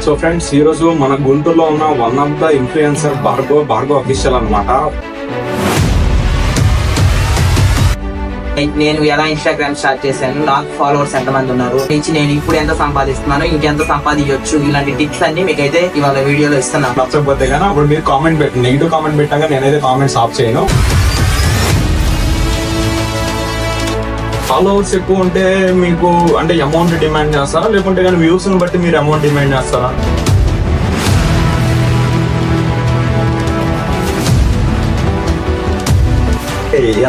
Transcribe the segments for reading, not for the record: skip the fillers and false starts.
So friends, ఈ రోజు మన గుంటూరులో ఉన్న one of the influencer Bhargav official అన్నమాట. నేను ఎలా ఇన్స్టాగ్రామ్ స్టార్ట్ చేశాను, నాకు ఫాలోవర్స్ ఎంతమంది ఉన్నారు, నుంచి నేను ఇప్పుడు ఎంత సంపాదిస్తున్నాను, ఇంకెంత సంపాదించవచ్చు, ఇలాంటి టిప్స్ అన్ని మీకైతే ఇవాళ వీడియోలో ఇస్తున్నాను. నచ్చకపోతే కానీ అప్పుడు మీరు కామెంట్ పెట్టండి. నెగిటివ్ కామెంట్ పెట్టాక నేనైతే కామెంట్స్ ఆఫ్ చేయను. ఫాలోవర్స్ ఎక్కువ ఉంటే మీకు అంటే అమౌంట్ డిమాండ్ చేస్తారా, లేకుంటే కానీ వ్యూస్ ని బట్టి మీరు అమౌంట్ డిమాండ్ చేస్తారా?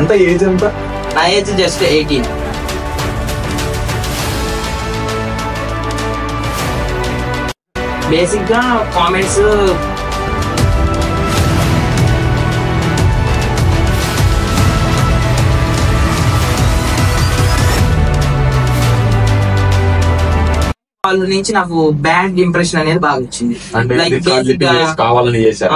ఎంత ఏజ్ ఎంత? నా ఏజ్ జస్ట్ 18. బేసిక్ గా కామెంట్స్ వాళ్ళ నుంచి నాకు బ్యాడ్ ఇంప్రెషన్ అనేది బాగా వచ్చింది. లైక్ కావాలని చేశారు.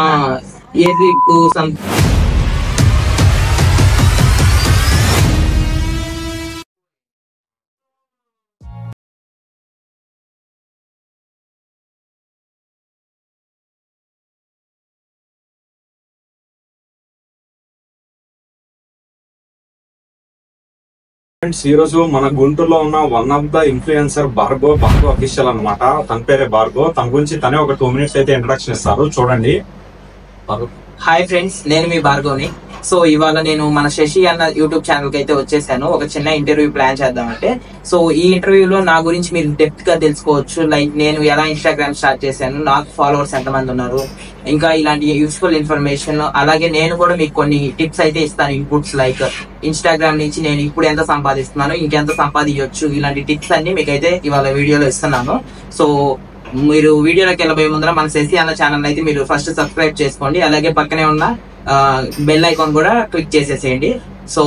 ఫ్రెండ్స్, ఈ రోజు మన గుంటూరులో ఉన్న one of the influencer Bhargav official అన్నమాట. తన పేరే భార్గవ్. తన గురించి తనే ఒక 2 minutes అయితే ఇంట్రడక్షన్ ఇస్తారు, చూడండి. హాయ్ ఫ్రెండ్స్, నేను మీ భార్గవ్ని. సో ఇవాళ నేను మన శశి అన్న యూట్యూబ్ ఛానల్ కి అయితే వచ్చేసాను. ఒక చిన్న ఇంటర్వ్యూ ప్లాన్ చేద్దామంటే. సో ఈ ఇంటర్వ్యూలో నా గురించి మీరు డెప్త్ గా తెలుసుకోవచ్చు. లైక్ నేను ఎలా ఇన్స్టాగ్రామ్ స్టార్ట్ చేశాను, నాకు ఫాలోవర్స్ ఎంతమంది ఉన్నారు, ఇంకా ఇలాంటి యూస్ఫుల్ ఇన్ఫర్మేషన్. అలాగే నేను కూడా మీకు కొన్ని టిప్స్ అయితే ఇస్తాను, ఇన్పుట్స్. లైక్ ఇన్స్టాగ్రామ్ నుంచి నేను ఇప్పుడు ఎంత సంపాదిస్తున్నాను, ఇంకెంత సంపాదించవచ్చు, ఇలాంటి టిప్స్ అన్ని మీకైతే ఇవాళ వీడియోలో ఇస్తున్నాను. సో మీరు వీడియోలోకి వెళ్ళబోయే ముందర మన శశి అన్న ఛానల్ అయితే మీరు ఫస్ట్ సబ్స్క్రైబ్ చేసుకోండి. అలాగే పక్కనే ఉన్న బెల్ ఐకాన్ కూడా క్లిక్ చేసేసేయండి. సో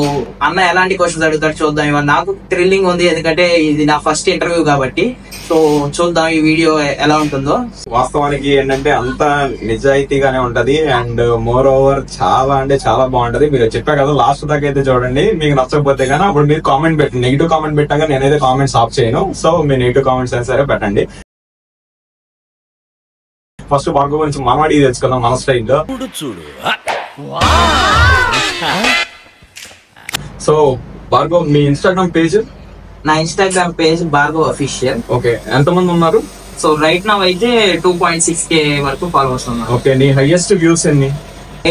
అన్న ఎలాంటి క్వశ్చన్స్ అడుగుతాడు చూద్దాం. ఇవాళ నాకు థ్రిల్లింగ్ ఉంది, ఎందుకంటే ఇది నా ఫస్ట్ ఇంటర్వ్యూ కాబట్టి. సో చూద్దాం ఈ వీడియో ఎలా ఉంటుందో. వాస్తవానికి ఏంటంటే అంత నిజాయితీగానే ఉంటది. అండ్ మోర్ ఓవర్ చాలా అంటే చాలా బాగుంటది. మీరు చెప్పా కదా, లాస్ట్ దాకా అయితే చూడండి. మీకు నచ్చకపోతే కానీ అప్పుడు మీరు కామెంట్ పెట్టండి. నెగిటివ్ కామెంట్ పెట్టాక నేనైతే కామెంట్స్ ఆఫ్ చేయను. సో మీ నెగిటివ్ కామెంట్స్ అయినా సరే పెట్టండి. ఫస్ట్ భార్గవ్ గురించి మనవాడి తెలుసుకుందాం మన స్టైల్లో. సో భార్గవ్, మీ ఇన్స్టాగ్రామ్ పేజ్? నా Instagram page Bhargav official. Okay, ఎంతమంది ఉన్నారు? సో రైట్ నౌ అయితే 2.6K వరకు ఫాలోవర్స్ ఉన్నారు. ఓకే, నీ హైయెస్ట్ వ్యూస్ ఎన్ని?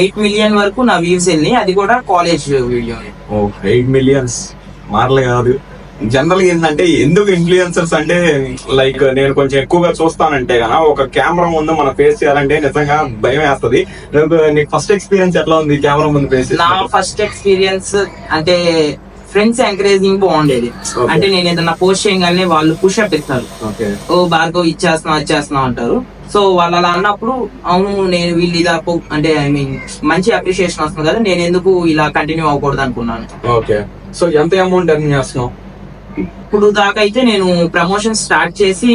8 million వరకు నా వ్యూస్ వెళ్ళి, అది కూడా కాలేజ్ వీడియో. 8 million మారలే కాదు. జనరల్ గా ఏంటంటే ఎందుకు ఇన్ఫ్లుయెన్సర్స్ అంటే లైక్ నేను కొంచెం ఎక్కువగా చూస్తానంటే కదా, ఒక కెమెరా ముందు మనం ఫేస్ చేయాలంటే నిజంగా భయం వేస్తుంది. నీకు ఫస్ట్ ఎక్స్పీరియన్స్ ఎట్లా ఉంది కెమెరా ముందు ఫేస్? నా ఫస్ట్ ఎక్స్పీరియన్స్ అంటే ఫ్రెండ్స్ ఎంకరేజింగ్ బాగుండేది. అంటే నేను ఏదన్నా పోస్ట్ చేయగానే వాళ్ళు పుష్ అప్ ఇస్తారు, ఓ భార్గవ్ ఇచ్చేస్తున్నావు అంటారు. సో వాళ్ళు అలా అన్నప్పుడు అవును నేను వీళ్ళు ఇలా అంటే ఐ మీన్ మంచి అప్రిషియేషన్ వస్తుంది కదా, నేను ఎందుకు ఇలా కంటిన్యూ అవ్వకూడదు అనుకున్నాను. ఓకే, సో ఎంత అమౌంట్ ఎర్న్ చేస్తున్నావు ఇప్పుడు దాకా? అయితే నేను ప్రమోషన్ స్టార్ట్ చేసి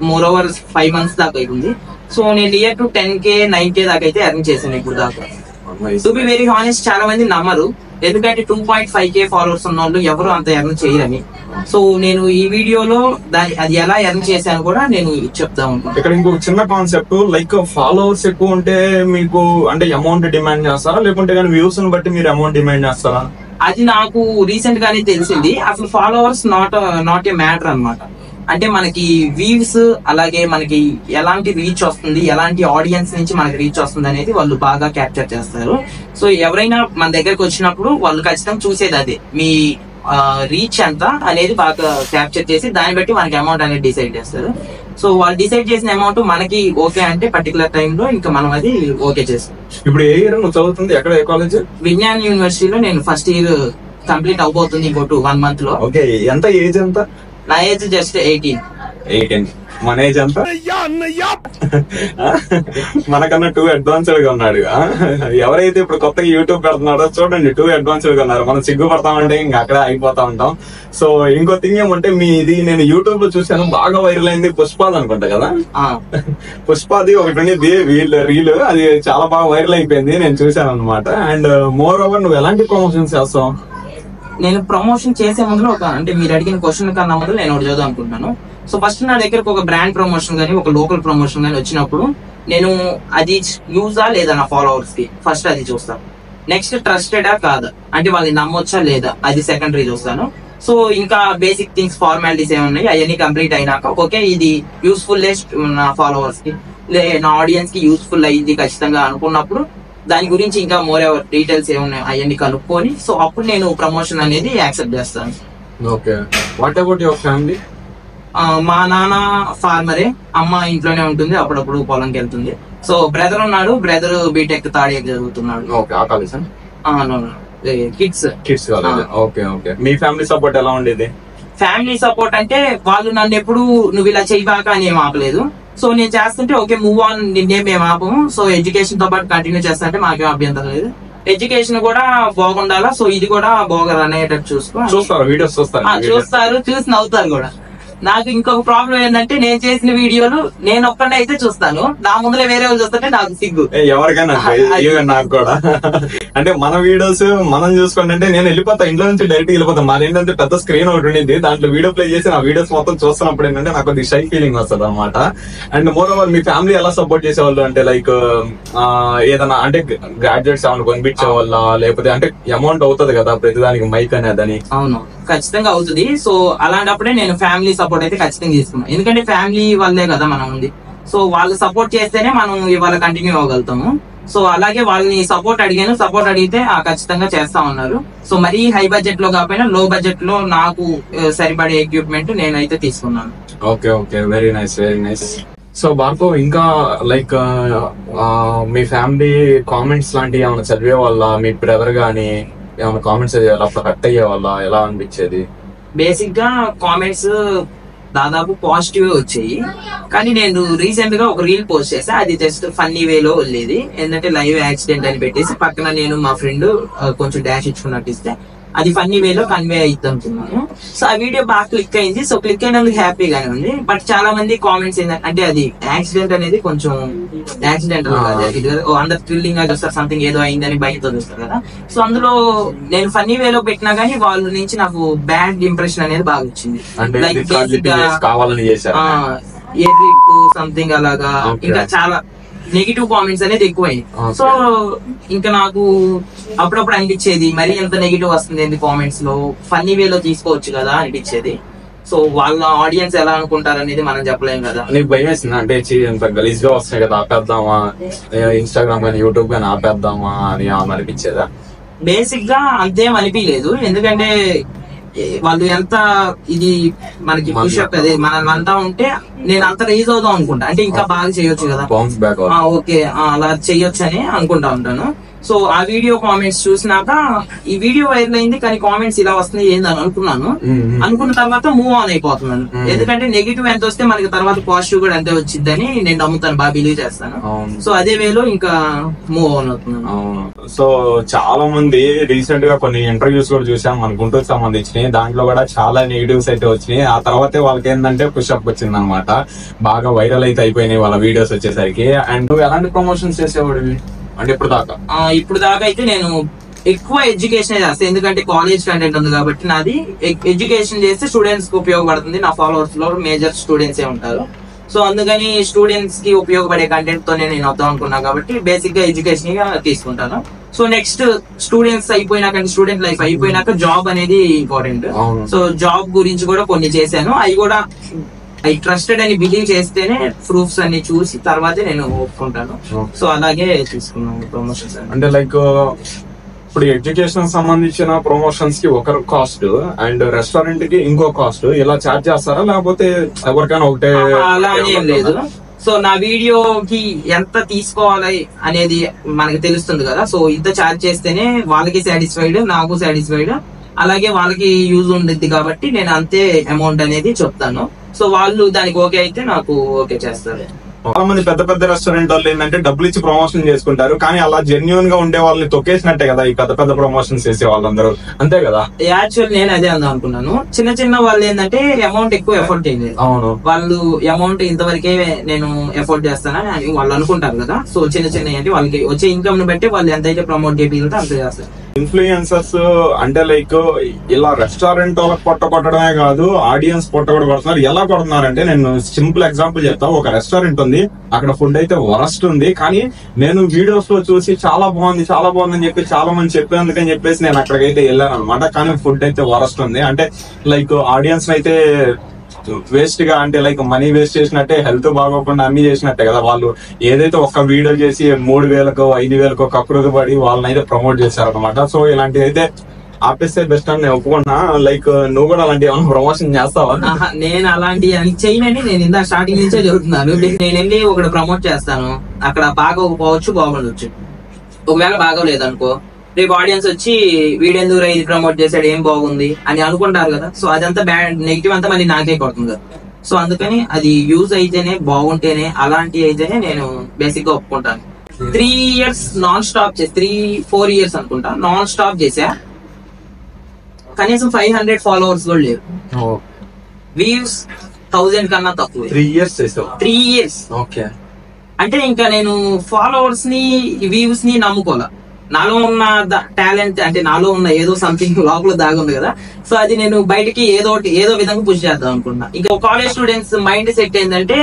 మోర్ ఓవర్ 5 months దాకా అవుతుంది. సో నేను ఇయర్ టు 10K 9K దాకా అయితే ఎర్న్ చేశాను ఇప్పుడు దాకా. టు బి వెరీ హానెస్ట్, చాలా మంది నమ్మరు, ఎందుకంటే 2.5K ఫాలోవర్స్ ఉన్న వాళ్ళు ఎవరు అంత ఎర్న్ చేయరని. సో నేను ఈ వీడియోలో అది ఎలా ఎర్న్ చేశాను కూడా నేను చెప్తా ఉంటాను. ఇక్కడ ఇంకొక చిన్న కాన్సెప్ట్, లైక్ ఫాలోవర్స్ ఎక్కువ ఉంటే మీకు అంటే అమౌంట్ డిమాండ్ చేస్తారా, లేకుంటే కానీ వ్యూస్ ని బట్టి మీరు అమౌంట్ డిమాండ్ చేస్తారా? అది నాకు రీసెంట్ గానే తెలిసింది. అసలు ఫాలోవర్స్ నాట్ ఏ మ్యాటర్ అన్నమాట. అంటే మనకి వ్యూస్, అలాగే మనకి ఎలాంటి రీచ్ వస్తుంది, ఎలాంటి ఆడియన్స్ నుంచి మనకి రీచ్ వస్తుంది అనేది వాళ్ళు బాగా క్యాప్చర్ చేస్తారు. సో ఎవరైనా మన దగ్గరకు వచ్చినప్పుడు వాళ్ళు ఖచ్చితంగా చూసేది అదే, మీ రీచ్ ఎంత అనేది బాగా క్యాప్చర్ చేసి దాన్ని బట్టి మనకి అమౌంట్ అనేది డిసైడ్ చేస్తారు. సో వాళ్ళు డిసైడ్ చేసిన అమౌంట్ మనకి ఓకే అంటే పర్టికులర్ టైంలో ఇంకా మనం అది ఓకే చేస్తాం. ఇప్పుడు ఏ ఇయర్ నువ్వు చదువుతుంది? ఎక్కడ, ఏ కాలేజ్? విజ్ఞాన్ యూనివర్సిటీలో నేను ఫస్ట్ ఇయర్ కంప్లీట్ అవబోతుంది ఇంకో 1 month లో. ఓకే, ఎంత ఏజ్ ఎంత? నా ఏజ్ జస్ట్ 18. మన ఏజ్ ఎంత? మనకన్నా 2 అడ్వాన్స్డ్ గా ఉన్నాడు. ఎవరైతే ఇప్పుడు కొత్తగా యూట్యూబ్ పెడుతున్నారో చూడండి, 2 అడ్వాన్స్డ్ గా ఉన్నారు. మనం సిగ్గుపడతామంటే ఇంకా అక్కడే అయిపోతా ఉంటాం. సో ఇంకో థింగ్ ఏమంటే, ఇది నేను యూట్యూబ్ లో చూసాను, బాగా వైరల్ అయింది పుష్పాది అనుకుంటా కదా. పుష్పాది ఒకటి ఉండేది రీల్, అది చాలా బాగా వైరల్ అయిపోయింది, నేను చూసాను అనమాట. అండ్ మోర్ ఓవర్ నువ్వు ఎలాంటి ప్రమోషన్స్ చేస్తావు? నేను ప్రమోషన్ చేసే ముందు అంటే మీరు అడిగిన క్వశ్చన్ కన్నా ముందు నేను ఒకటి చదువు అనుకుంటున్నాను. సో ఫస్ట్ నా దగ్గరకు ఒక బ్రాండ్ ప్రమోషన్ గానీ ఒక లోకల్ ప్రమోషన్ గానీ వచ్చినప్పుడు నేను అది యూజా లేదా నా ఫాలోవర్స్ కి ఫస్ట్ అది చూస్తాను. నెక్స్ట్ ట్రస్టెడా కాదా అంటే వాళ్ళని నమ్మొచ్చా లేదా అది సెకండరీ చూస్తాను. సో ఇంకా బేసిక్ థింగ్స్ ఫార్మాలిటీస్ ఏమున్నాయి అవన్నీ కంప్లీట్ అయినాక ఓకే ఇది యూస్ఫుల్ నా ఫాలోవర్స్ కి నా ఆడియన్స్ కి యూస్ఫుల్ అయ్యింది ఖచ్చితంగా అనుకున్నప్పుడు దాని గురించి ఇంకా మోర్ ఎవర్ డీటెయిల్స్ ఏమున్నాయి అవన్నీ కనుక్కొని సో అప్పుడు నేను ప్రమోషన్ అనేది యాక్సెప్ట్ చేస్తాను. Okay, what about your family? మా నాన్న ఫార్మరే, అమ్మ ఇంట్లోనే ఉంటుంది, అప్పుడప్పుడు పొలంకి వెళ్తుంది. సో బ్రదర్ ఉన్నాడు, బ్రదర్ బీటెక్ థర్డ్ ఇయర్ చదువుతున్నాడు. కిడ్స్. Okay okay. మీ ఫ్యామిలీ సపోర్ట్ ఎలా ఉండేది? ఫ్యామిలీ సపోర్ట్ అంటే వాళ్ళు నన్ను ఎప్పుడు నువ్వు ఇలా చేయబాక అని ఏం ఆపలేదు. సో నేను చేస్తుంటే ఓకే మూవ్ ఆన్, నిన్నేం మేము ఆపము. సో ఎడ్యుకేషన్ తో పాటు కంటిన్యూ చేస్తుంటే మాకేం అభ్యంతరం లేదు. ఎడ్యుకేషన్ కూడా బాగుండాలా, సో ఇది కూడా బాగా రన్ అయ్యేటట్టు చూస్తారు, వీడియోస్ చూస్తారు, చూసి నవ్వుతారు కూడా. నాకు ఇంకొక ప్రాబ్లం ఏంటంటే నేను చేసిన వీడియోలు నేను ఒక్కడే అయితే చూస్తాను, నా ముందులో వేరే వాళ్ళు చూస్తుంటే నాకు సిగ్గు. ఎవరికైనా నాకు కూడా అంటే మన వీడియోస్ మనం చూసుకోండి అంటే నేను వెళ్ళిపోతా, ఇంట్లో నుంచి డైరెక్ట్ వెళ్ళిపోతాను. మాది ఏంటంటే పెద్ద స్క్రీన్ ఒకటి ఉండేది, దాంట్లో వీడియో ప్లే చేసి నా వీడియోస్ మొత్తం చూస్తున్నప్పుడు ఏంటంటే నాకు కొద్దిగా షై ఫీలింగ్ వస్తుంది అనమాట. And more over me family ఎలా సపోర్ట్ చేసేవాళ్ళు అంటే లైక్ ఏదైనా అంటే గ్రాడ్యుయేట్స్ ఏమైనా కొనిపించేవాళ్ళ, లేకపోతే అంటే అమౌంట్ అవుతుంది కదా ప్రతిదానికి మైక్ అనేదని? అవును ఖచ్చితంగా అవుతుంది. సో అలాంటప్పుడే నేను ఫ్యామిలీ సపోర్ట్ అయితే ఖచ్చితంగా తీసుకున్నాను, ఎందుకంటే ఫ్యామిలీ వాళ్ళే కదా మనం ఉంది. సో వాళ్ళు సపోర్ట్ చేస్తేనే మనం ఇవాళ కంటిన్యూ అవ్వగలుగుతాము. సో అలాగే వాళ్ళని సపోర్ట్ అడిగాను, సపోర్ట్ అడిగితే చేస్తా ఉన్నారు. సో మరీ హై బడ్జెట్ లో కాకపోయినా లో బడ్జెట్ లో నాకు సరిపడే ఎక్విప్మెంట్ నేనైతే తీసుకున్నాను. Okay okay, very nice very nice. So Bhargav, ఇంకా లైక్ మీ ఫ్యామిలీ కామెంట్స్ లాంటివి ఏమైనా చదివే వాళ్ళ, మీ బ్రదర్ గానీ ఏమైనా కామెంట్స్ అప్పుడు కట్ అయ్యే వాళ్ళ, ఎలా అనిపించేది? బేసిక్ గా కామెంట్స్ దాదాపు పాజిటివ్ వచ్చాయి, కానీ నేను రీసెంట్ గా ఒక రీల్ పోస్ట్ చేసా, అది జస్ట్ ఫన్నీ వేలో వెళ్ళేది. ఏంటంటే లైవ్ యాక్సిడెంట్ అని పెట్టేసి పక్కన నేను మా ఫ్రెండ్ కొంచెం డాష్ ఇచ్చుకున్నట్టు ఇస్తే అది ఫన్నీ వేలో కన్వే అయ్యిద్ది అనుకున్నాను. సో ఆ వీడియో బాగా క్లిక్ అయింది. సో క్లిక్ అయినందుకు హ్యాపీగానే ఉంది. బట్ చాలా మంది కామెంట్స్ ఏంటంటే అది యాక్సిడెంట్ అనేది కొంచెం యాక్సిడెంటల్ కాదు, అందరు థ్రిల్లింగ్ గా చూస్తారు, సంథింగ్ ఏదో అయిందని భయంతో చూస్తారు కదా. సో అందులో నేను ఫన్నీ వేలో పెట్టినా గానీ వాళ్ళ నుంచి నాకు బ్యాడ్ ఇంప్రెషన్ అనేది బాగా వచ్చింది. లైక్ సంథింగ్ అలాగా ఇంకా చాలా నెగిటివ్ కామెంట్స్ అనేది ఎక్కువైంది. సో ఇంకా నాకు అప్పుడప్పుడు అనిపించేది మరి ఎంత నెగిటివ్ వస్తుంది ఏంటి కామెంట్స్ లో, ఫన్నీ వేలో తీసుకోవచ్చు కదా అనిపించేది. సో వాళ్ళ ఆడియన్స్ ఎలా అనుకుంటారు అనేది మనం చెప్పలేం కదా. నీకు భయం వేసింది అంటే ఎంత గలీజ్ గా వస్తాయి కదా, ఆపేద్దామా ఇన్స్టాగ్రామ్ కానీ యూట్యూబ్ కానీ ఆపేద్దామా అని అనిపించేదా? బేసిక్ గా అంతేం అనిపించలేదు, ఎందుకంటే వాళ్ళు ఎంత ఇది మనకి పుషప్ అదే మనం అంతా ఉంటే నేను అంత రైజ్ అవుదాం అనుకుంటా, అంటే ఇంకా బాగా చేయొచ్చు కదా, ఓకే అలా చెయ్యొచ్చు అని అనుకుంటా ఉంటాను. సో ఆ వీడియో కామెంట్స్ చూసినాక ఈ వీడియో వైరల్ అయింది కానీ కామెంట్స్ ఇలా వస్తున్నాయి ఏందని అనుకున్నాను. అనుకున్న తర్వాత మూవ్ ఆన్ అయిపోతున్నాను, ఎందుకంటే నెగిటివ్ ఎంత వస్తే మనకి తర్వాత పాజిటివ్ కూడా అంతే వచ్చిందని నేను నమ్ముతాను, బాగా బిలీవ్ చేస్తాను. సో అదే వేలో ఇంకా మూవ్ ఆన్ అవుతున్నాను. సో చాలా మంది రీసెంట్ గా కొన్ని ఇంటర్వ్యూస్ కూడా చూసాం మన గుంటూరుకి సంబంధించినవి, దాంట్లో కూడా చాలా నెగిటివ్స్ అయితే వచ్చినాయి. ఆ తర్వాతే వాళ్ళకి ఏంటంటే పుషప్ వచ్చింది అనమాట, బాగా వైరల్ అయితే అయిపోయినాయి వాళ్ళ వీడియోస్ వచ్చేసరికి. అండ్ నువ్వు ఎలాంటి ప్రమోషన్స్ చేసేవాడివి అంటే ఇప్పుడు దాకా అయితే నేను ఎక్కువ ఎడ్యుకేషన్ చేస్తాను, ఎందుకంటే కాలేజ్ కంటెంట్ ఉంది కాబట్టి నాది ఎడ్యుకేషన్ చేస్తే స్టూడెంట్స్ కి ఉపయోగపడుతుంది. నా ఫాలోవర్స్ లో మేజర్ స్టూడెంట్స్ ఉంటారు. సో అందుకని స్టూడెంట్స్ కి ఉపయోగపడే కంటెంట్ తో నేను వద్దాం అనుకున్నా కాబట్టి బేసిక్ గా ఎడ్యుకేషన్ గా తీసుకుంటాను. సో నెక్స్ట్ స్టూడెంట్స్ అయిపోయినాక, స్టూడెంట్ లైఫ్ అయిపోయినాక జాబ్ అనేది ఇంపార్టెంట్. సో జాబ్ గురించి కూడా కొన్ని చేశాను, అవి కూడా ఐ ట్రస్టెడ్ అని బిలీవ్ చేస్తేనే ప్రూఫ్స్ అన్ని చూసి తర్వాతే నేను ఒప్పుకుంటాను. సో అలాగే తీసుకున్నాను ప్రమోషన్స్. అంటే లైక్ ఇప్పుడు ఎడ్యుకేషన్ సంబంధించిన ప్రమోషన్స్ కి ఒక కాస్ట్ అండ్ రెస్టారెంట్ కి ఇంకో కాస్ట్, ఇలా చార్జ్ చేస్తారా లేకపోతే ఎవరికైనా ఒకటే? అలా ఏం లేదు. సో నా వీడియోకి ఎంత తీసుకోవాలి అనేది మనకి తెలుస్తుంది కదా. సో ఇంత చార్జ్ చేస్తేనే వాళ్ళకి సాటిస్ఫైడ్, నాకు సాటిస్ఫైడ్, అలాగే వాళ్ళకి యూజ్ ఉండిద్ది కాబట్టి నేను అంతే అమౌంట్ అనేది చెప్తాను. సో వాళ్ళు దానికి ఓకే అయితే నాకు ఓకే చేస్తారు. చాలా మంది పెద్ద పెద్ద రెస్టారెంట్ వాళ్ళు ఏంటంటే డబ్బులు ఇచ్చి ప్రమోషన్ చేసుకుంటారు, కానీ అలా జెన్యున్ గా ఉండే వాళ్ళని తొక్కేసినట్టే కదా ఈ పెద్ద పెద్ద ప్రమోషన్స్ చేసే వాళ్ళందరూ, అంతే కదా? యాక్చువల్ నేను అదే అందాం అనుకున్నాను. చిన్న చిన్న వాళ్ళు ఏంటంటే అమౌంట్ ఎక్కువ ఎఫర్ట్ చేయలేదు. అవును, వాళ్ళు అమౌంట్ ఇంతవరకే నేను ఎఫర్ట్ చేస్తానని వాళ్ళు అనుకుంటారు కదా. సో చిన్న చిన్న అంటే వాళ్ళకి వచ్చే ఇన్కమ్ ని బట్టి వాళ్ళు ఎంతైతే ప్రమోట్ చేయగలిగితే అంత చేస్తారు. ఇన్ఫ్లుయెన్సర్స్ అంటే లైక్ ఇలా రెస్టారెంట్ వాళ్ళకి పొట్ట కొట్టడమే కాదు, ఆడియన్స్ పొట్ట కూడా కొడుతున్నారు. ఎలా కొడుతున్నారంటే, నేను సింపుల్ ఎగ్జాంపుల్ చెప్తా. ఒక రెస్టారెంట్ ఉంది, అక్కడ ఫుడ్ అయితే వరస్ట్ ఉంది, కానీ నేను వీడియోస్ లో చూసి చాలా బాగుంది అని చెప్పి చాలా మంది చెప్పేందుకని చెప్పేసి నేను అక్కడికైతే వెళ్ళాను అనమాట. కానీ ఫుడ్ అయితే వరస్ట్ ఉంది. అంటే లైక్ ఆడియన్స్ అయితే వేస్ట్ గా, అంటే లైక్ మనీ వేస్ట్ చేసినట్టే, హెల్త్ బాగోకుండా అన్ని చేసినట్టే కదా. వాళ్ళు ఏదైతే ఒక్క వీడియో చేసి 3,000కో 5,000కో కక్కురుది పడి వాళ్ళని అయితే ప్రమోట్ చేశారు అనమాట. సో ఇలాంటివి అయితే ఆపేస్తే బెస్ట్ అని నేను ఒప్పుకున్నా. లైక్ నువ్వు కూడా అలాంటి ఏమైనా ప్రమోషన్ చేస్తావా? నేను అలాంటి చేయనని నేను ఇందా స్టార్టింగ్ నుంచే చెబుతున్నాను. నేను వెళ్ళి ఒకటి ప్రమోట్ చేస్తాను, అక్కడ బాగోకపోవచ్చు, బాగుండొచ్చు. ఒకవేళ బాగోలేదు అనుకో, రేపు ఆడియన్స్ వచ్చి వీడెందుకు ఇది ప్రమోట్ చేశాడు, ఏం బాగుంది అని అనుకుంటారు కదా. సో అదంతా బ్యాడ్ నెగిటివ్ అంతా మళ్ళీ నాకే కొడుతుంది కదా. సో అందుకని అది యూజ్ అయితేనే, బాగుంటేనే, అలాంటి అయితేనే నేను బేసిక్ గా ఒప్పుకుంటాను. 3 years నాన్ స్టాప్ చేసి, 3-4 years అనుకుంటా నాన్ స్టాప్ చేసా. కనీసం 500 ఫాలోవర్స్ కూడా లేరు. వ్యూస్ 1000 కన్నా తక్కువ. 3 years చేసావు? 3 years. ఓకే. అంటే ఇంకా నేను ఫాలోవర్స్ ని, వ్యూస్ ని నమ్ముకోలే. నాలో ఉన్న టాలెంట్, అంటే నాలో ఉన్న ఏదో సంథింగ్ లోపల దాగి ఉంది కదా. సో అది నేను బయటికి ఏదో విధంగా పుష్ చేద్దాం అనుకున్నా. ఇంకా కాలేజ్ స్టూడెంట్స్ మైండ్ సెట్ ఏంటంటే,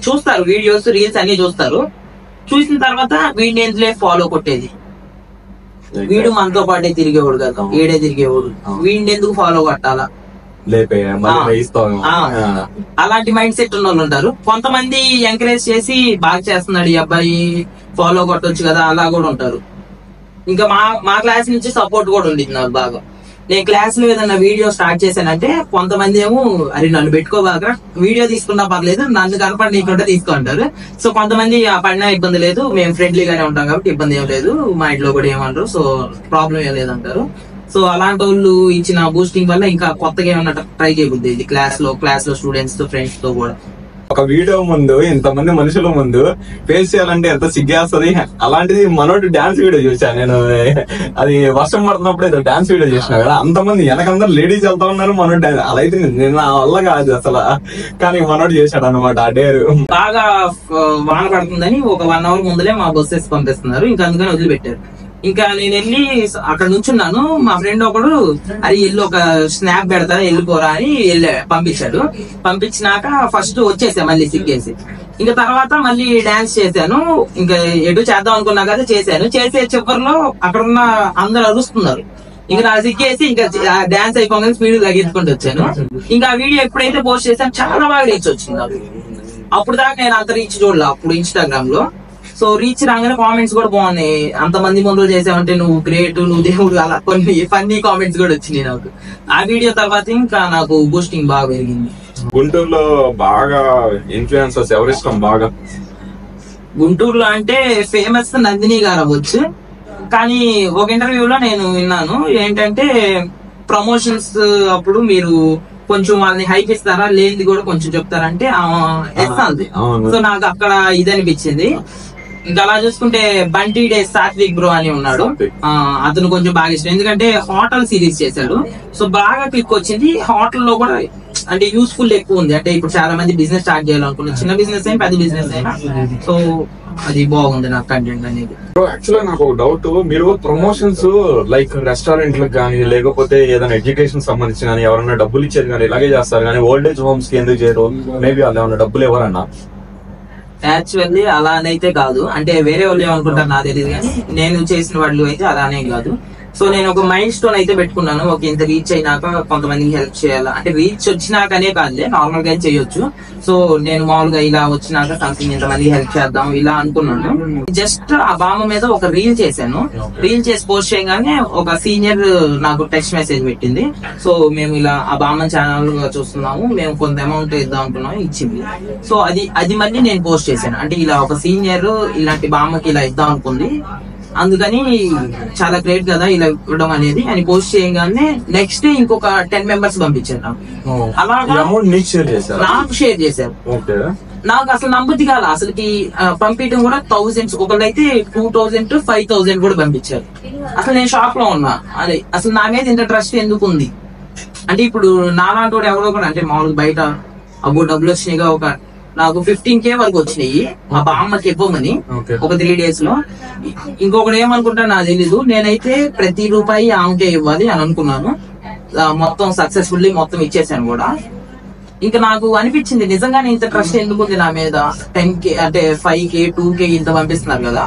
చూస్తారు వీడియోస్, రీల్స్ అన్ని చూస్తారు. చూసిన తర్వాత వీడిని ఎందులో ఫాలో కొట్టేది, వీడు మనతో పాటే తిరిగేవాడు కదా, వీడే తిరిగేవాడు, వీడిని ఎందుకు ఫాలో కొట్టాలా, అలాంటి మైండ్ సెట్ ఉన్న వాళ్ళు ఉంటారు. కొంతమంది ఎంకరేజ్ చేసి బాగా చేస్తున్నాడు ఈ అబ్బాయి, ఫాలో కొట్టొచ్చు కదా, అలా కూడా ఉంటారు. ఇంకా మా క్లాస్ నుంచి సపోర్ట్ కూడా ఉంది నాకు బాగా. నేను క్లాస్ లో ఏదన్నా వీడియో స్టార్ట్ చేశానంటే కొంతమంది ఏమో అరే నన్ను పెట్టుకోబాగా, వీడియో తీసుకున్నా పర్లేదు, నన్ను కనపడకుండా తీసుకుంటారు. సో కొంతమంది ఆ పడినా ఇబ్బంది లేదు, మేము ఫ్రెండ్లీగానే ఉంటాం కాబట్టి ఇబ్బంది ఏం లేదు, మా ఇంట్లో కూడా ఏమంటారు, సో ప్రాబ్లం ఏం లేదంటారు. సో అలాంటి వాళ్ళు ఇచ్చిన బూస్టింగ్ వల్ల ఇంకా కొత్తగా ఏమన్నా ట్రై చేయబుద్ది ఇది క్లాస్ లో స్టూడెంట్స్ తో, ఫ్రెండ్స్ తో కూడా. ఒక వీడియో ముందు ఇంతమంది మనుషుల ముందు ఫేస్ చేయాలంటే ఎంత సిగ్గేస్తుంది. అలాంటిది మనోడు డాన్స్ వీడియో చూసాను నేను. అది వర్షం పడుతున్నప్పుడు ఏదో డాన్స్ వీడియో చేసినా కదా, అంతమంది వెనకందరూ లేడీస్ వెళ్తా ఉన్నారు, మనోడు డాన్స్. అలా అయితే నేను నా వల్ల కాదు అసలు, కానీ మనోడు చేశాడు అనమాట ఆ డేరు. బాగా వాన పడుతుందని ఒక 1 hour ముందులే మా బస్సెస్ పంపిస్తున్నారు, ఇంకా అందుకని వదిలిపెట్టారు. ఇంకా నేను వెళ్ళి అక్కడ నుంచున్నాను, మా ఫ్రెండ్ ఒకడు అది వెళ్ళి ఒక స్నాప్ పెడతా వెళ్ళిపోరా అని పంపించాడు. పంపించినాక ఫస్ట్ వచ్చేసా మళ్ళీ సిగ్గేసి. ఇంకా తర్వాత మళ్ళీ డాన్స్ చేశాను. ఇంకా ఎటు చేద్దాం అనుకున్నా కదా చేశాను. చేసే చివరిలో అక్కడ ఉన్న అందరు అరుస్తున్నారు. ఇంకా నా సిగ్గేసి ఇంకా డాన్స్ అయిపోగానే స్పీడ్ తగ్గించుకుంటూ వచ్చాను. ఇంకా ఆ వీడియో ఎప్పుడైతే పోస్ట్ చేశాను చాలా బాగా రీచ్ వచ్చింది నాకు. అప్పుడు దాకా నేను అంత రీచ్ చూడలే అప్పుడు ఇన్స్టాగ్రామ్ లో. సో రీచ్ రాగానే కామెంట్స్ కూడా బాగున్నాయి, అంతమంది ముందు చేసావంటే నువ్వు గ్రేట్, నువ్వు దేవుడు, అలా కొన్ని ఫన్నీ కామెంట్స్ కూడా వచ్చినాయి నాకు. ఆ వీడియో తర్వాత ఇంకా నాకు బూస్టింగ్ బాగా పెరిగింది. గుంటూరులో బాగా ఇన్ఫ్లుయెన్సర్స్ ఎవరు ఇష్టం బాగా? గుంటూరులో అంటే ఫేమస్ నందిని గారు అవ్వచ్చు. కానీ ఒక ఇంటర్వ్యూలో నేను విన్నాను ఏంటంటే, ప్రమోషన్స్ అప్పుడు మీరు కొంచెం వాళ్ళని హైప్ ఇస్తారా, లేనిది కూడా కొంచెం చెప్తారంటే ఎస్ అంది. సో నాకు అక్కడ ఇది అనిపించింది. ఇంకా అలా చూసుకుంటే బంటీ డే సాత్విక్ బ్రో అని ఉన్నాడు, అతను కొంచెం బాగా ఇష్టం. ఎందుకంటే హోటల్ సిరీస్ చేశాడు, సో బాగా క్లిక్ వచ్చింది. హోటల్ లో కూడా అంటే యూస్ఫుల్ ఎక్కువ ఉంది. అంటే ఇప్పుడు చాలా మంది బిజినెస్ స్టార్ట్ చేయాలనుకున్నారు, చిన్న బిజినెస్ అయినా పెద్ద బిజినెస్ అయినా. సో అది బాగుంది నాకు కంటెంట్ అనేది. యాక్చువల్గా నాకు ఒక డౌట్, మీరు ప్రమోషన్స్ లైక్ రెస్టారెంట్లకు కానీ లేకపోతే ఏదైనా ఎడ్యుకేషన్ సంబంధించి కానీ ఎవరైనా డబ్బులు ఇచ్చేది కానీ ఇలాగే చేస్తారు, కానీ ఓల్డ్ ఏజ్ హోమ్స్ కి ఎందుకు చేయరు? మేబీ వాళ్ళు ఏమైనా డబ్బులు ఎవరన్నా? యాక్చువల్లీ అలానైతే కాదు, అంటే వేరే వాళ్ళు ఏమనుకుంటారు నాకు తెలియదు, కానీ నేను చేసిన వాళ్ళు అయితే అలానే కాదు. సో నేను ఒక మైల్ స్టోన్ అయితే పెట్టుకున్నాను, ఒక ఇంత రీచ్ అయినాక కొంతమందికి హెల్ప్ చేయాలా, అంటే రీచ్ వచ్చినాకనే కాదులే నార్మల్ గా చేయొచ్చు. సో నేను మామూలుగా ఇలా వచ్చినాక సంథింగ్ ఇంతమందికి హెల్ప్ చేద్దాం ఇలా అనుకున్నాను. జస్ట్ ఆ బామ్మ మీద ఒక రీల్ చేశాను, రీల్ చేసి పోస్ట్ చేయగానే ఒక సీనియర్ నాకు టెక్స్ట్ మెసేజ్ పెట్టింది. సో మేము ఇలా ఆ బామ్మ ఛానల్ చూస్తున్నాము, మేము కొంత అమౌంట్ ఇద్దాం అనుకున్నాము, ఇచ్చింది. సో అది మళ్ళీ నేను పోస్ట్ చేశాను, అంటే ఇలా ఒక సీనియర్ ఇలాంటి బామ్మకి ఇలా ఇద్దాం అనుకుంది, అందుకని చాలా గ్రేట్ కదా ఇలా ఇవ్వడం అనేది అని పోస్ట్ చేయగానే నెక్స్ట్ ఇంకొక 10 members పంపించారు నాకు. అలాగా నాకు షేర్ చేశారు. నాకు అసలు నమ్మది కాదు అసలుకి, పంపించడం కూడా థౌజండ్స్, ఒకళ్ళైతే 2000 to 5000 కూడా పంపించారు. అసలు నేను షాక్ లో ఉన్నా, అదే అసలు నా మీద ఇంత ట్రస్ట్ ఎందుకు ఉంది. అంటే ఇప్పుడు నాలాంటి వాడు ఎవరో కూడా, అంటే మామూలుగా బయట అబ్బో డబ్బులు వచ్చినాయిగా ఒక నాకు 15K వరకు వచ్చినాయి ఆ బామ్మకి ఇవ్వమని Okay. ఒక 3 days లో. ఇంకొకటి ఏమనుకుంటా నాకు తెలీదు, నేనైతే ప్రతి రూపాయి ఆమెకే ఇవ్వాలి అని అనుకున్నాను. మొత్తం సక్సెస్ఫుల్లీ మొత్తం ఇచ్చేసాను కూడా. ఇంకా నాకు అనిపించింది నిజంగానే ఇంత ట్రస్ట్ ఎందుకుంది నా మీద. 10K అంటే 5K 2K ఇంత పంపిస్తున్నారు కదా,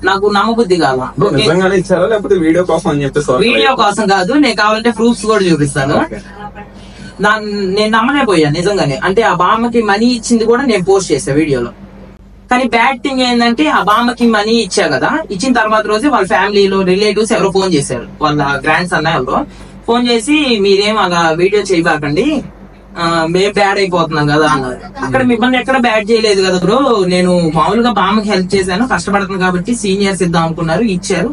నాకు నమ్మబుద్ధి కాదు. నిజంగానే ఇచ్చారా లేకపోతే వీడియో కోసం అని చెప్పేసి? వీడియో కోసం కాదు, నేను కావాలంటే ప్రూఫ్స్ కూడా చూపిస్తాను. నేను నమ్మలేకపోయాను నిజంగానే. అంటే ఆ బామ్మకి మనీ ఇచ్చింది కూడా నేను పోస్ట్ చేసా వీడియోలో. కానీ బ్యాడ్ థింగ్ ఏంటంటే ఆ బామ్మకి మనీ ఇచ్చా కదా, ఇచ్చిన తర్వాత రోజే వాళ్ళ ఫ్యామిలీలో రిలేటివ్స్ ఎవరో ఫోన్ చేశారు, వాళ్ళ గ్రాండ్ సన్ ఎవరో ఫోన్ చేసి మీరేం అలా వీడియో చేయబాకండి, మేము బ్యాడ్ అయిపోతున్నాం కదా అన్నారు. అక్కడ మిమ్మల్ని ఎక్కడ బ్యాడ్ చేయలేదు కదా బ్రో, నేను మామూలుగా బామ్మకి హెల్ప్ చేశాను, కష్టపడుతుంది కాబట్టి సీనియర్స్ ఇద్దాం అనుకున్నారు, ఇచ్చారు.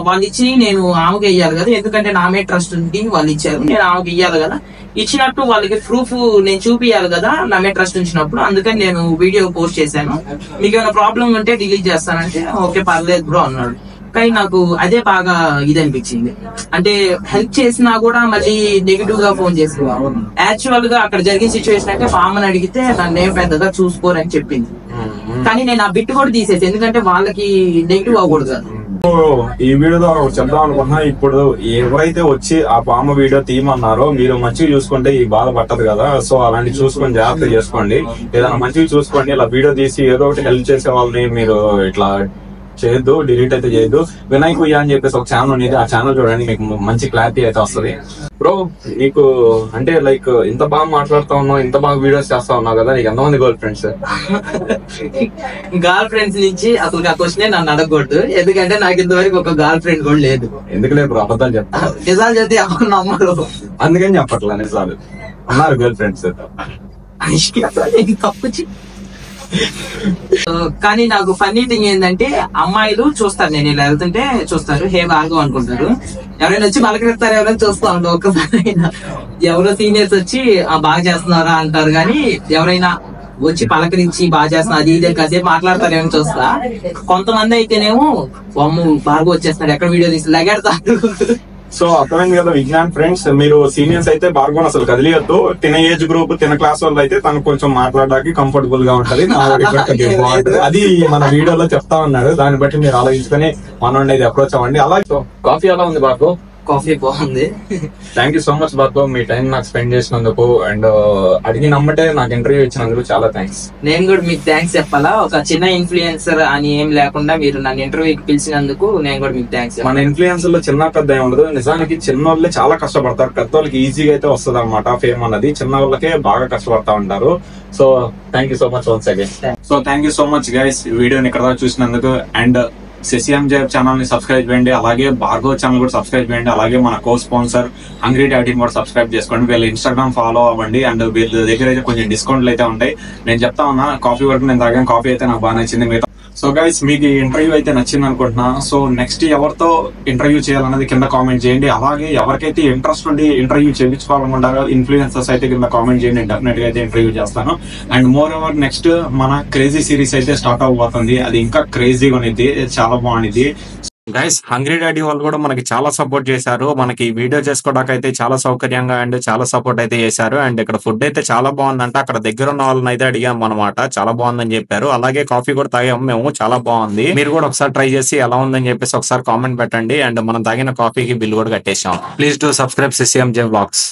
వాళ్ళు ఇచ్చి నేను ఆమెకి ఇయ్యాలి కదా, ఎందుకంటే నా మీద ట్రస్ట్ ఉంది, వాళ్ళు ఇచ్చారు, నేను ఆమెకి ఇయ్యాలి కదా. ఇచ్చినట్టు వాళ్ళకి ప్రూఫ్ నేను చూపియాలి కదా నా మీద ట్రస్ట్ ఉంచినప్పుడు. అందుకని నేను వీడియో పోస్ట్ చేశాను. మీకు ఏమైనా ప్రాబ్లం ఉంటే డిలీట్ చేస్తానంటే ఓకే పర్లేదు బ్రో అన్నాడు. కానీ నాకు అదే బాగా ఇది అనిపించింది. అంటే హెల్ప్ చేసినా కూడా మళ్ళీ నెగిటివ్ గా ఫోన్ చేసి, యాక్చువల్ గా అక్కడ జరిగిన సిచ్యువేషన్ అంటే బామ్మని అడిగితే నన్ను ఏం పెద్దగా చూసుకోరని చెప్పింది. కానీ నేను ఆ బిట్ కూడా తీసేసి, ఎందుకంటే వాళ్ళకి నెగిటివ్ అవ్వకూడదు. ఈ వీడియోలో చెప్దాం అనుకున్నా, ఇప్పుడు ఎవరైతే వచ్చి ఆ బామ్మ వీడియో తీయమన్నారో మీరు మంచిగా చూసుకుంటే ఈ బాధ పట్టదు కదా. సో అలాంటి చూసుకొని జాగ్రత్త చేసుకోండి. ఏదైనా మంచిగా చూసుకోండి. ఇలా వీడియో తీసి ఏదో ఒకటి హెల్ప్ చేసే వాళ్ళని మీరు ఇట్లా చేయొద్దు, డిలీట్ అయితే చేయొద్దు. వినాయక్ ఉయ్యా అని చెప్పేసి ఒక ఛానల్ ఉంది, ఆ ఛానల్ చూడండి, మీకు మంచి క్లారిటీ అయితే వస్తుంది. బ్రో నీకు అంటే లైక్ ఇంత బాగా మాట్లాడుతా ఉన్నావు, ఇంత బాగా వీడియోస్ చేస్తా ఉన్నావు కదా, నీకు ఎంతమంది గర్ల్ ఫ్రెండ్స్? గర్ల్ ఫ్రెండ్స్ నుంచి అసలు ఆ క్వశ్చన్ నన్ను అడగకూడదు, ఎందుకంటే నాకు ఇంతవరకు ఒక గర్ల్ ఫ్రెండ్ కూడా లేదు. ఎందుకు లేదు బ్రో, అబద్ధాలు చెప్తా. నిజాలు చెప్తే ఎవరు నమ్మరు, అందుకని చెప్పట్లా నిజాలు. అన్నారు గర్ల్ ఫ్రెండ్స్. కానీ నాకు ఫన్నీ థింగ్ ఏంటంటే అమ్మాయిలు చూస్తారు, నేను ఇలా వెళ్తుంటే చూస్తారు, హే భార్గవ్ అనుకుంటారు. ఎవరైనా వచ్చి పలకరిస్తారు, ఎవరైనా చూస్తా ఉంటారు. ఒక్కసారి ఎవరో సీనియర్స్ వచ్చి బాగా చేస్తున్నారా అంటారు, కానీ ఎవరైనా వచ్చి పలకరించి బాగా చేస్తున్నా అది ఇదే కాసేపు మాట్లాడతారు ఏమో చూస్తా. కొంతమంది అయితేనేమో అమ్ము భార్గవ్ వచ్చేస్తాడు, ఎక్కడ వీడియో తీసి లగెడతారు. సో అర్థమైంది కదా విజ్ఞాన్ ఫ్రెండ్స్, మీరు సీనియర్స్ అయితే భార్గవ్ అసలు కదిలియద్దు. తిన ఏజ్ గ్రూప్ తిన క్లాస్ వాళ్ళు అయితే తనకు కొంచెం మాట్లాడడానికి కంఫర్టబుల్ గా ఉంటది. అది మన వీడియోలో చెప్తా ఉన్నాడు, దాన్ని బట్టి మీరు ఆలోచించుకొని మనోడిని అయితే అప్రోచ్ అవ్వండి. అలాగే కాఫీ ఎలా ఉంది భార్గవ్? కాఫీ బాగుంది. Thank you so much Bhargav, me time నాకు స్పెండ్ చేసినందుకు అండ్ అడిగినమ్మటే నాకు ఇంటర్వ్యూ ఇచ్చినందుకు చాలా థ్యాంక్స్. నేను కూడా మీకు థ్యాంక్స్ చెప్పాలా, ఒక చిన్న ఇన్ఫ్లుయెన్సర్ అని ఏం లేకుండా మీరు నన్ను ఇంటర్వ్యూకి పిలిచినందుకు నేను కూడా మీకు థ్యాంక్స్. మన ఇన్ఫ్లుయెన్సర్ లో చిన్న పెద్ద ఏమి ఉండదు, నిజానికి చిన్న వాళ్ళే చాలా కష్టపడతారు, పెద్ద వాళ్ళకి ఈజీగా అయితే వస్తుంది అనమాట ఫేమ్ అన్నది, చిన్న వాళ్ళకే బాగా కష్టపడతా ఉంటారు. So thank you so much once again. So thank you so much guys వీడియోని ఇక్కడ దాకా చూసినందుకు. అండ్ శశిఎంజే ఛానల్ ని సబ్స్క్రైబ్ చేయండి, అలాగే భార్గవ్ ఛానల్ కూడా సబ్స్క్రైబ్ చేయండి, అలాగే మన కో స్పాన్సర్ హంగ్రీ డాడీని కూడా సబ్స్క్రైబ్ చేసుకోండి. వీళ్ళ ఇన్స్టాగ్రామ్ ఫాలో అవ్వండి అండ్ వీళ్ళ దగ్గర అయితే కొంచెం డిస్కౌంట్లు అయితే ఉంటాయి. నేను చెప్తా ఉన్నా, కాఫీ వరకు నేను తాగాను, కాఫీ అయితే నాకు బాగా నచ్చింది. మిగతా సో గైస్ మీకు ఈ ఇంటర్వ్యూ అయితే నచ్చింది అనుకుంటున్నా. సో నెక్స్ట్ ఎవరితో ఇంటర్వ్యూ చేయాలన్నది కింద కామెంట్ చేయండి. అలాగే ఎవరికైతే ఇంట్రెస్ట్ ఉండి ఇంటర్వ్యూ చేయించుకోవాలనుకుంటా ఇన్ఫ్లుయెన్సర్స్ అయితే కింద కామెంట్ చేయండి, నేను డెఫినెట్ గా అయితే ఇంటర్వ్యూ చేస్తాను. అండ్ మోర్ ఓవర్ నెక్స్ట్ మన క్రేజీ సిరీస్ అయితే స్టార్ట్ అవబోతుంది, అది ఇంకా క్రేజీగా ఉంది, చాలా బాగుంది. గైస్ హంగ్రీ డాడీ వాళ్ళు కూడా మనకి చాలా సపోర్ట్ చేశారు, మనకి వీడియో చేసుకోవడానికి అయితే చాలా సౌకర్యంగా అండ్ చాలా సపోర్ట్ అయితే చేశారు. అండ్ ఇక్కడ ఫుడ్ అయితే చాలా బాగుందంట, అక్కడ దగ్గర ఉన్న వాళ్ళని అయితే అడిగాం అనమాట, చాలా బాగుందని చెప్పారు. అలాగే కాఫీ కూడా తాగాము మేము, చాలా బాగుంది. మీరు కూడా ఒకసారి ట్రై చేసి ఎలా ఉందని చెప్పేసి ఒకసారి కామెంట్ పెట్టండి. అండ్ మనం తాగిన కాఫీకి బిల్ కూడా కట్టేసాం. Please do subscribe Shashi MJ vlogs.